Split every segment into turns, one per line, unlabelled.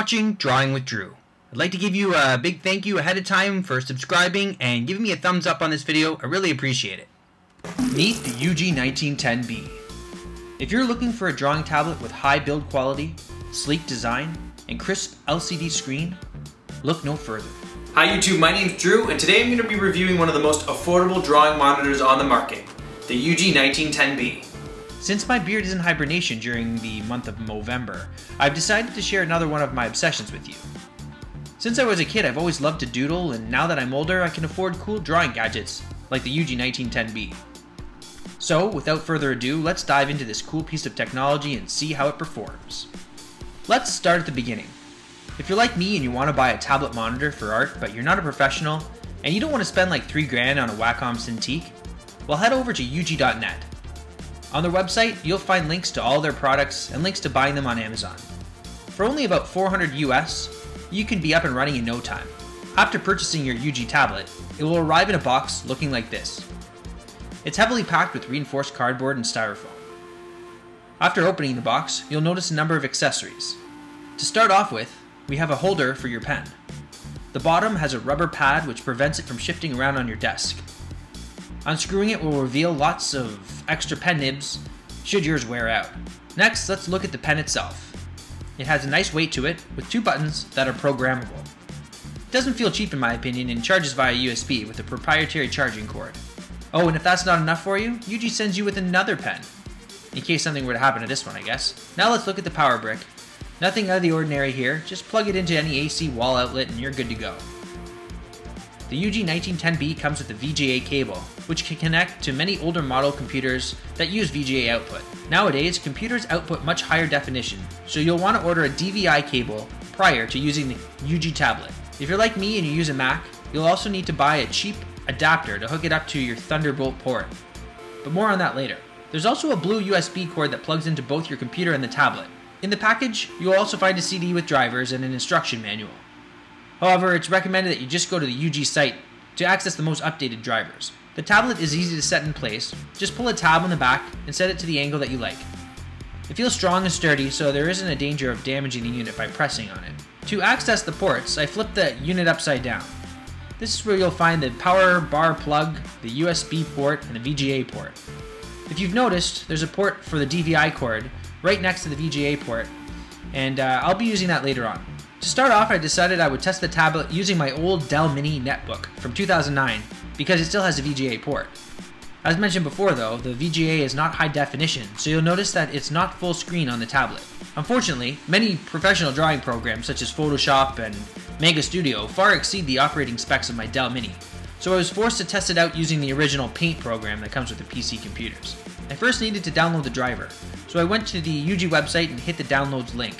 watching Drawing with Drew. I'd like to give you a big thank you ahead of time for subscribing and giving me a thumbs up on this video. I really appreciate it. Meet the Ugee 1910B. If you're looking for a drawing tablet with high build quality, sleek design, and crisp LCD screen, look no further.
Hi YouTube, my name's Drew, and today I'm going to be reviewing one of the most affordable drawing monitors on the market, the Ugee 1910B.
Since my beard is in hibernation during the month of Movember, I've decided to share another one of my obsessions with you. Since I was a kid, I've always loved to doodle, and now that I'm older, I can afford cool drawing gadgets like the Ugee 1910B. So, without further ado, let's dive into this cool piece of technology and see how it performs. Let's start at the beginning. If you're like me and you want to buy a tablet monitor for art, but you're not a professional, and you don't want to spend like $3 grand on a Wacom Cintiq, well, head over to Ugee.net. On their website, you'll find links to all their products and links to buying them on Amazon. For only about $400 US, you can be up and running in no time. After purchasing your Ugee tablet, it will arrive in a box looking like this. It's heavily packed with reinforced cardboard and styrofoam. After opening the box, you'll notice a number of accessories. To start off with, we have a holder for your pen. The bottom has a rubber pad which prevents it from shifting around on your desk. Unscrewing it will reveal lots of extra pen nibs should yours wear out. Next, let's look at the pen itself. It has a nice weight to it with two buttons that are programmable. It doesn't feel cheap in my opinion and charges via USB with a proprietary charging cord. Oh, and if that's not enough for you, Ugee sends you with another pen. In case something were to happen to this one, I guess. Now let's look at the power brick. Nothing out of the ordinary here, just plug it into any AC wall outlet and you're good to go. The Ugee 1910B comes with a VGA cable, which can connect to many older model computers that use VGA output. Nowadays, computers output much higher definition, so you'll want to order a DVI cable prior to using the Ugee tablet. If you're like me and you use a Mac, you'll also need to buy a cheap adapter to hook it up to your Thunderbolt port. But more on that later. There's also a blue USB cord that plugs into both your computer and the tablet. In the package, you'll also find a CD with drivers and an instruction manual. However, it's recommended that you just go to the Ugee site to access the most updated drivers. The tablet is easy to set in place. Just pull a tab on the back and set it to the angle that you like. It feels strong and sturdy, so there isn't a danger of damaging the unit by pressing on it. To access the ports, I flipped the unit upside down. This is where you'll find the power bar plug, the USB port, and the VGA port. If you've noticed, there's a port for the DVI cord right next to the VGA port, and I'll be using that later on. To start off, I decided I would test the tablet using my old Dell Mini netbook from 2009 because it still has a VGA port. As mentioned before though, the VGA is not high definition, so you'll notice that it's not full screen on the tablet. Unfortunately, many professional drawing programs such as Photoshop and Manga Studio far exceed the operating specs of my Dell Mini, so I was forced to test it out using the original Paint program that comes with the PC computers. I first needed to download the driver, so I went to the Ugee website and hit the downloads link.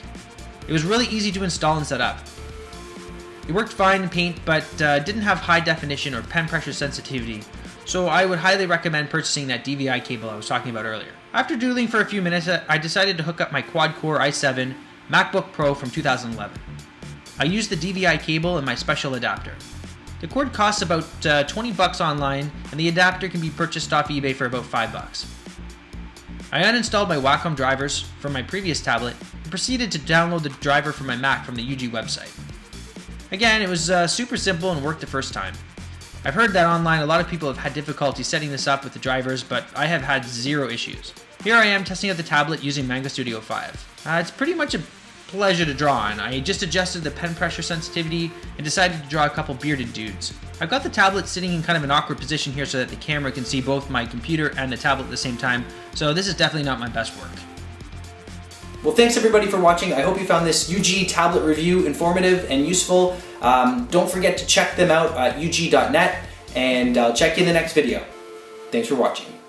It was really easy to install and set up. It worked fine in Paint, but didn't have high definition or pen pressure sensitivity, so I would highly recommend purchasing that DVI cable I was talking about earlier. After doodling for a few minutes, I decided to hook up my quad-core i7 MacBook Pro from 2011. I used the DVI cable and my special adapter. The cord costs about 20 bucks online, and the adapter can be purchased off eBay for about 5 bucks. I uninstalled my Wacom Drivers from my previous tablet and proceeded to download the driver for my Mac from the Ugee website. Again, it was super simple and worked the first time. I've heard that online a lot of people have had difficulty setting this up with the drivers, but I have had zero issues. Here I am testing out the tablet using Manga Studio 5. It's pretty much a pleasure to draw on. I just adjusted the pen pressure sensitivity and decided to draw a couple bearded dudes. I've got the tablet sitting in kind of an awkward position here so that the camera can see both my computer and the tablet at the same time, so this is definitely not my best work.
Well, thanks everybody for watching. I hope you found this Ugee tablet review informative and useful. Don't forget to check them out at Ugee.net, and I'll check you in the next video. Thanks for watching.